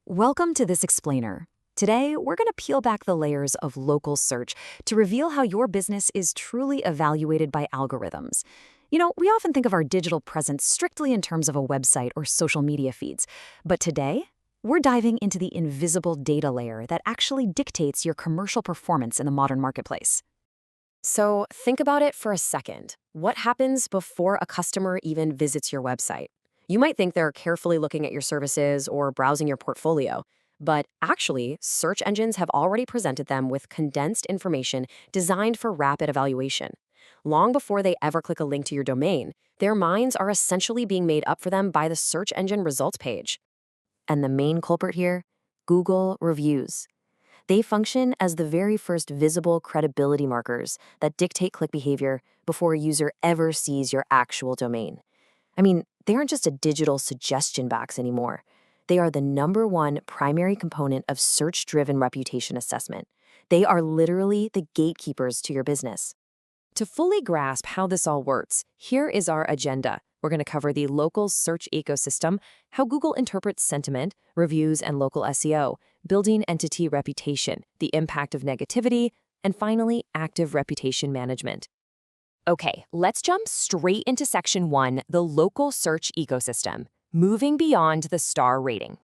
Welcome to this explainer. Today, we're going to peel back the layers of local search to reveal how your business is truly evaluated by algorithms. We often think of our digital presence strictly in terms of a website or social media feeds, but today, we're diving into the invisible data layer that actually dictates your commercial performance in the modern marketplace. So, think about it for a second. What happens before a customer even visits your website? You might think they're carefully looking at your services or browsing your portfolio, but actually, search engines have already presented them with condensed information designed for rapid evaluation. Long before they ever click a link to your domain, their minds are essentially being made up for them by the search engine results page. And the main culprit here? Google reviews. They function as the very first visible credibility markers that dictate click behavior before a user ever sees your actual domain. They aren't just a digital suggestion box anymore. They are the #1 primary component of search-driven reputation assessment. They are literally the gatekeepers to your business. To fully grasp how this all works, here is our agenda. We're going to cover the local search ecosystem, how Google interprets sentiment, reviews, and local SEO, building entity reputation, the impact of negativity, and finally, active reputation management. Okay, let's jump straight into Section 1, the local search ecosystem, moving beyond the star rating.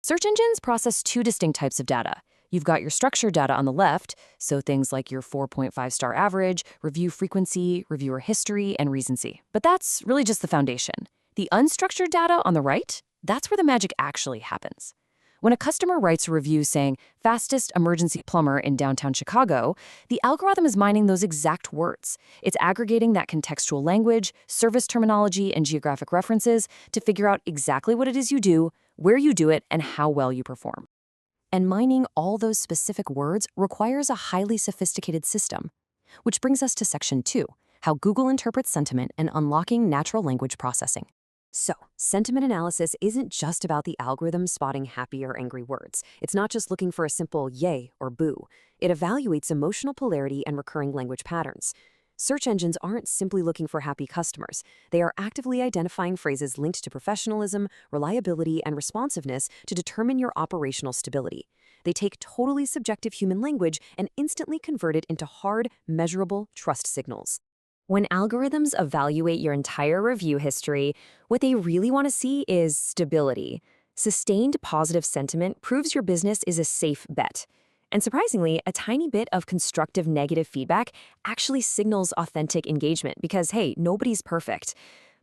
Search engines process two distinct types of data. You've got your structured data on the left, so things like your 4.5-star average, review frequency, reviewer history, and recency. But that's really just the foundation. The unstructured data on the right, that's where the magic actually happens. When a customer writes a review saying, fastest emergency plumber in downtown Chicago, the algorithm is mining those exact words. It's aggregating that contextual language, service terminology, and geographic references to figure out exactly what it is you do, where you do it, and how well you perform. And mining all those specific words requires a highly sophisticated system. Which brings us to Section 2, how Google interprets sentiment and unlocking natural language processing. So, sentiment analysis isn't just about the algorithm spotting happy or angry words. It's not just looking for a simple yay or boo. It evaluates emotional polarity and recurring language patterns. Search engines aren't simply looking for happy customers. They are actively identifying phrases linked to professionalism, reliability, and responsiveness to determine your operational stability. They take totally subjective human language and instantly convert it into hard, measurable trust signals. When algorithms evaluate your entire review history, what they really want to see is stability. Sustained positive sentiment proves your business is a safe bet. And surprisingly, a tiny bit of constructive negative feedback actually signals authentic engagement because, hey, nobody's perfect.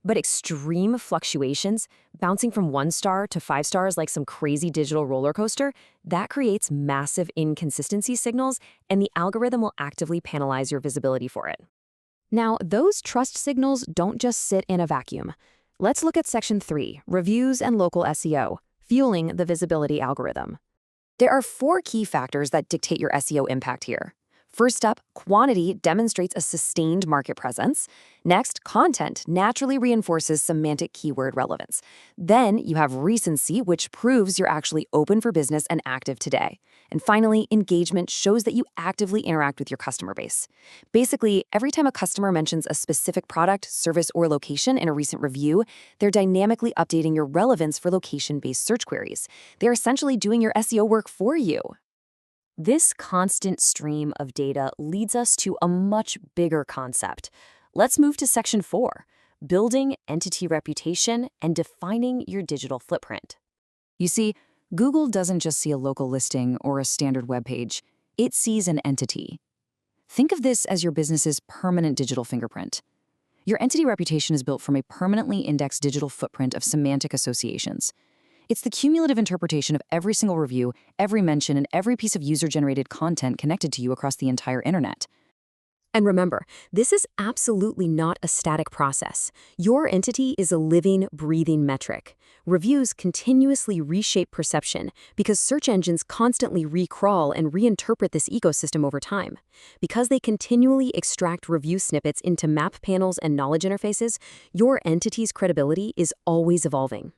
But extreme fluctuations, bouncing from 1 star to 5 stars like some crazy digital roller coaster, that creates massive inconsistency signals, and the algorithm will actively penalize your visibility for it. Now, those trust signals don't just sit in a vacuum. Let's look at Section 3, Reviews and Local SEO, Fueling the Visibility Algorithm. There are 4 key factors that dictate your SEO impact here. First up, quantity demonstrates a sustained market presence. Next, content naturally reinforces semantic keyword relevance. Then you have recency, which proves you're actually open for business and active today. And finally, engagement shows that you actively interact with your customer base. Basically, every time a customer mentions a specific product, service, or location in a recent review, they're dynamically updating your relevance for location-based search queries. They're essentially doing your SEO work for you. This constant stream of data leads us to a much bigger concept. Let's move to Section 4, Building Entity Reputation and Defining Your Digital Footprint. You see, Google doesn't just see a local listing or a standard web page. It sees an entity. Think of this as your business's permanent digital fingerprint. Your entity reputation is built from a permanently indexed digital footprint of semantic associations. It's the cumulative interpretation of every single review, every mention, and every piece of user-generated content connected to you across the entire internet. And remember, this is absolutely not a static process. Your entity is a living, breathing metric. Reviews continuously reshape perception because search engines constantly recrawl and reinterpret this ecosystem over time. Because they continually extract review snippets into map panels and knowledge interfaces, your entity's credibility is always evolving.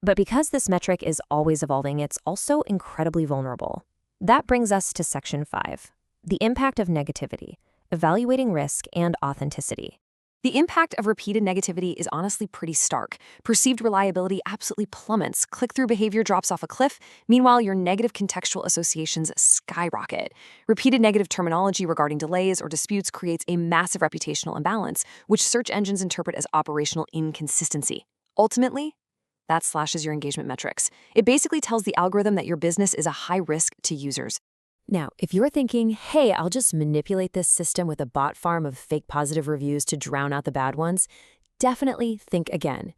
But because this metric is always evolving, it's also incredibly vulnerable. That brings us to Section 5, the impact of negativity, evaluating risk and authenticity. The impact of repeated negativity is honestly pretty stark. Perceived reliability absolutely plummets. Click-through behavior drops off a cliff. Meanwhile, your negative contextual associations skyrocket. Repeated negative terminology regarding delays or disputes creates a massive reputational imbalance, which search engines interpret as operational inconsistency. Ultimately, that slashes your engagement metrics. It basically tells the algorithm that your business is a high risk to users. Now, if you're thinking, hey, I'll just manipulate this system with a bot farm of fake positive reviews to drown out the bad ones, definitely think again.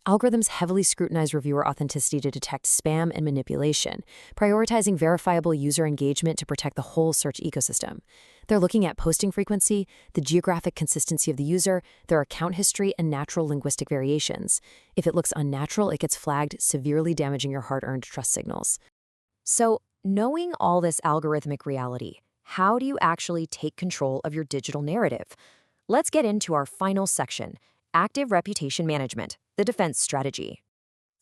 Algorithms heavily scrutinize reviewer authenticity to detect spam and manipulation, prioritizing verifiable user engagement to protect the whole search ecosystem. They're looking at posting frequency, the geographic consistency of the user, their account history, and natural linguistic variations. If it looks unnatural, it gets flagged, severely damaging your hard-earned trust signals. So, knowing all this algorithmic reality, how do you actually take control of your digital narrative? Let's get into our final section, active reputation management, the defense strategy.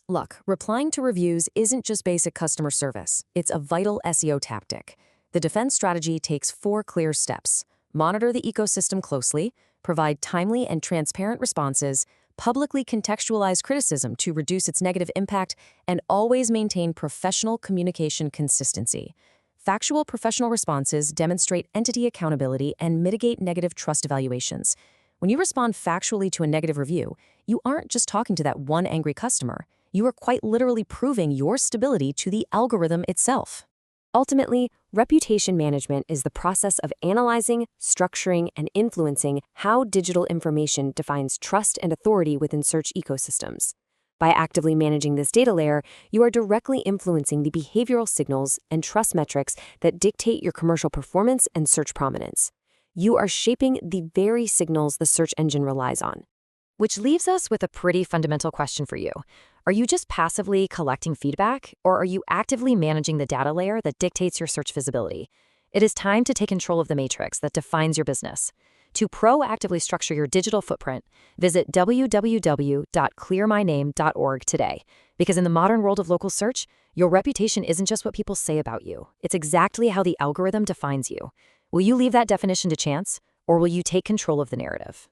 Look, replying to reviews isn't just basic customer service. It's a vital SEO tactic. The defense strategy takes 4 clear steps. Monitor the ecosystem closely, provide timely and transparent responses, publicly contextualize criticism to reduce its negative impact, and always maintain professional communication consistency. Factual professional responses demonstrate entity accountability and mitigate negative trust evaluations. When you respond factually to a negative review, you aren't just talking to that one angry customer. You are quite literally proving your stability to the algorithm itself. Ultimately, reputation management is the process of analyzing, structuring, and influencing how digital information defines trust and authority within search ecosystems. By actively managing this data layer, you are directly influencing the behavioral signals and trust metrics that dictate your commercial performance and search prominence. You are shaping the very signals the search engine relies on. Which leaves us with a pretty fundamental question for you. Are you just passively collecting feedback, or are you actively managing the data layer that dictates your search visibility? It is time to take control of the matrix that defines your business. To proactively structure your digital footprint, visit www.clearmyname.org today. Because in the modern world of local search, your reputation isn't just what people say about you. It's exactly how the algorithm defines you. Will you leave that definition to chance, or will you take control of the narrative?